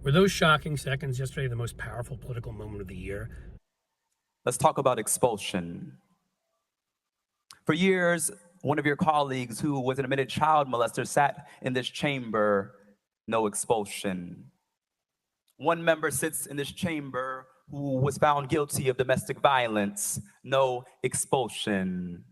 Were those shocking seconds yesterday the most powerful political moment of the year? Let's talk about expulsion. For years, one of your colleagues who was an admitted child molester sat in this chamber, no expulsion. One member sits in this chamber who was found guilty of domestic violence, no expulsion.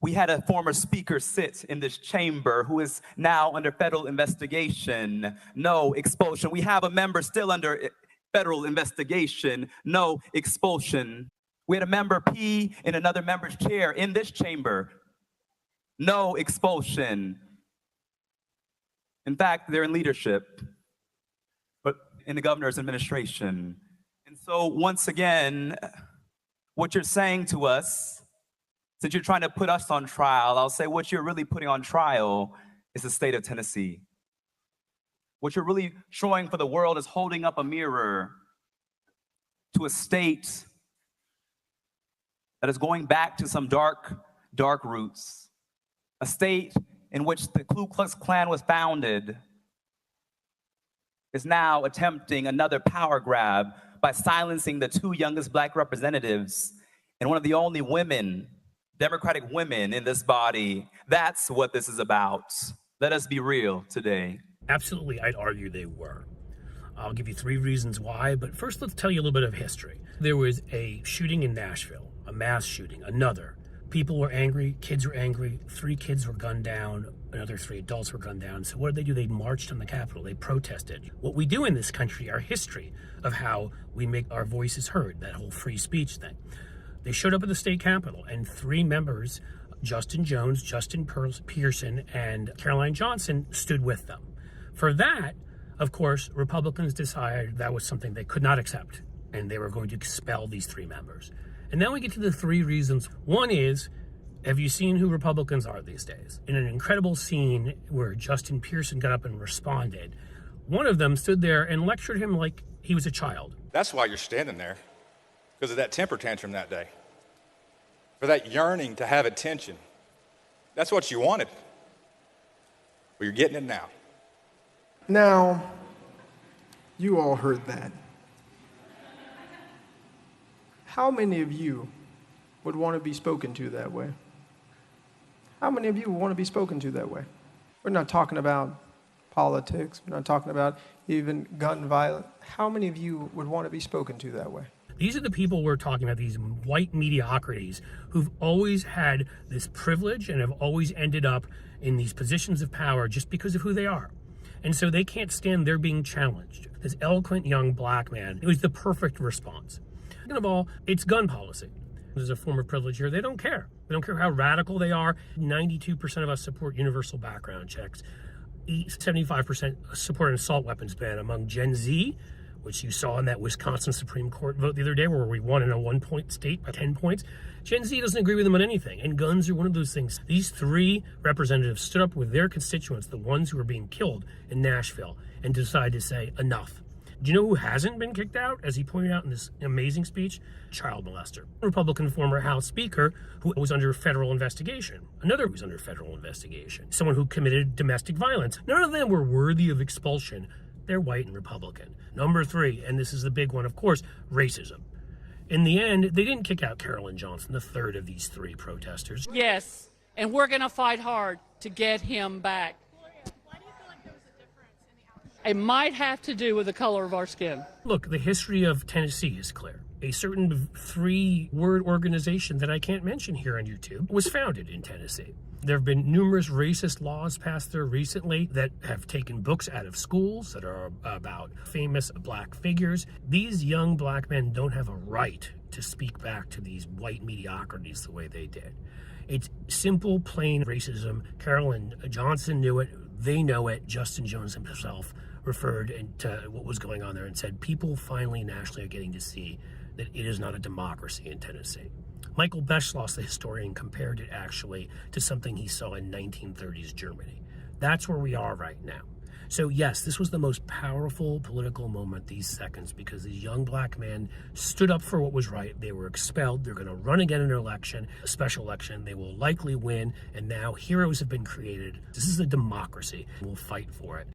We had a former speaker sit in this chamber who is now under federal investigation, no expulsion. We have a member still under federal investigation, no expulsion. We had a member pee in another member's chair in this chamber, no expulsion. In fact, they're in leadership, but in the governor's administration. And so once again, what you're saying to us, since you're trying to put us on trial, I'll say what you're really putting on trial is the state of Tennessee. What you're really showing for the world is holding up a mirror to a state that is going back to some dark, dark roots. A state in which the Ku Klux Klan was founded is now attempting another power grab by silencing the two youngest Black representatives and one of the only women, Democratic women in this body. That's what this is about. Let us be real today. Absolutely, I'd argue they were. I'll give you 3 reasons why, but first let's tell you a little bit of history. There was a shooting in Nashville, a mass shooting, another. People were angry, kids were angry, 3 kids were gunned down, another 3 adults were gunned down. So what did they do? They marched on the Capitol, they protested. What we do in this country, our history of how we make our voices heard, that whole free speech thing. They showed up at the state capitol, and 3 members, Justin Jones, Justin Pearson, and Caroline Johnson, stood with them. For that, of course, Republicans decided that was something they could not accept, and they were going to expel these 3 members. And then we get to the 3 reasons. One is, have you seen who Republicans are these days? In an incredible scene where Justin Pearson got up and responded, one of them stood there and lectured him like he was a child. That's why you're standing there, because of that temper tantrum that day, for that yearning to have attention. That's what you wanted. Well, you're getting it now. Now, you all heard that. How many of you would want to be spoken to that way? How many of you would want to be spoken to that way? We're not talking about politics. We're not talking about even gun violence. How many of you would want to be spoken to that way? These are the people we're talking about, these white mediocrities who've always had this privilege and have always ended up in these positions of power just because of who they are. And so they can't stand their being challenged. This eloquent young Black man, it was the perfect response. Second of all, it's gun policy. There's a form of privilege here. They don't care. They don't care how radical they are. 92% of us support universal background checks. 75% support an assault weapons ban among Gen Z, which you saw in that Wisconsin Supreme Court vote the other day where we won in a 1-point state by 10 points. Gen Z doesn't agree with them on anything, and guns are one of those things. These 3 representatives stood up with their constituents, the ones who were being killed in Nashville, and decided to say, enough. Do you know who hasn't been kicked out, as he pointed out in this amazing speech? Child molester. Republican former House Speaker who was under federal investigation. Another who was under federal investigation. Someone who committed domestic violence. None of them were worthy of expulsion. They're white and Republican. Number 3, and this is the big one, of course, racism. In the end, they didn't kick out Caroline Johnson, the 3rd of these 3 protesters. Yes, and we're going to fight hard to get him back. Why do you feel like there was a difference in the outcome? It might have to do with the color of our skin. Look, the history of Tennessee is clear. A certain 3-word organization that I can't mention here on YouTube was founded in Tennessee. There have been numerous racist laws passed there recently that have taken books out of schools that are about famous Black figures. These young Black men don't have a right to speak back to these white mediocrities the way they did. It's simple, plain racism. Caroline Johnson knew it. They know it. Justin Jones himself referred to what was going on there and said people finally nationally are getting to see that it is not a democracy in Tennessee. Michael Beschloss, the historian, compared it actually to something he saw in 1930s Germany. That's where we are right now. So yes, this was the most powerful political moment, these seconds, because these young Black men stood up for what was right. They were expelled. They're going to run again in an election, a special election. They will likely win. And now heroes have been created. This is a democracy. We'll fight for it.